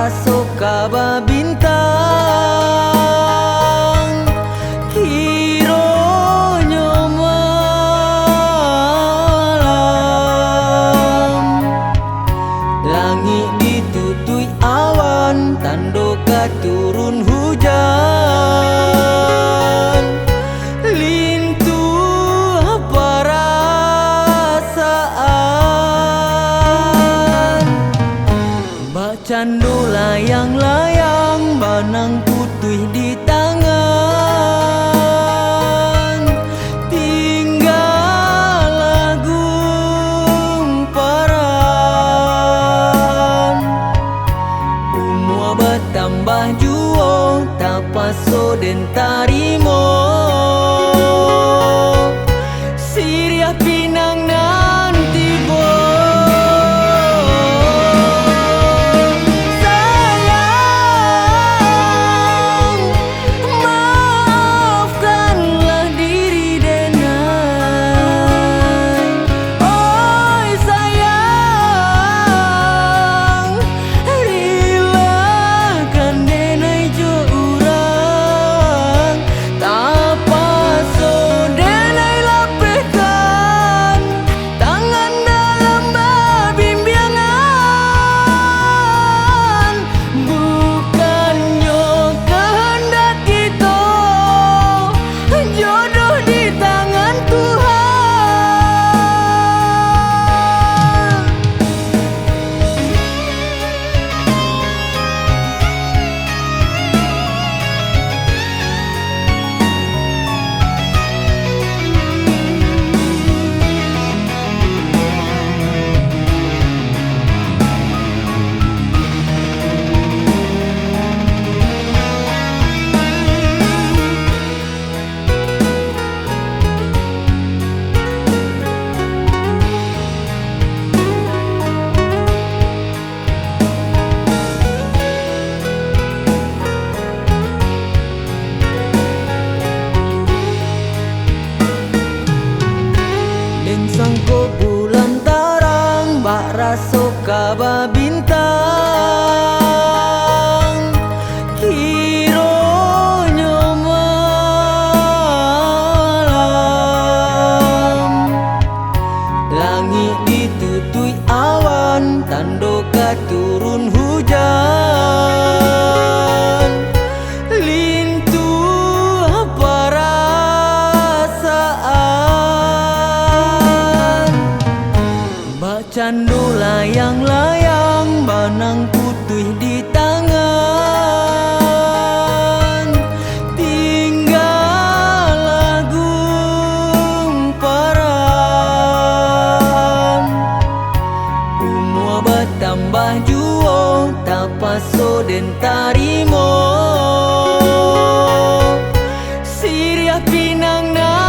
raso kaba bintang kironyo malam, langit ditutui awan tando katurun hujan, lintuh perasaan, bacandu layang-layang banang putih di tangan, tinggal lagu paran, umur bertambah juo tak paso den tarimo, Siriah pinang nanti bo. Sayang, maafkanlah diri denai. Oi sayang, rilakan denai jo urang, tak paso denai lapehkan tangan dalam babimbiangan, bukannya kehendak kita jodoh di tangan Tuhan. Den sangko bulan tarang bak raso kaba bintang kironyo malam, langit ditutui awan tando katurun hujan, lintuh perasaan, bacandu layang-layang banang putih di tangan, tinggal lagu paran, umur bertambah juo tak paso den tarimo, Siriah pinang na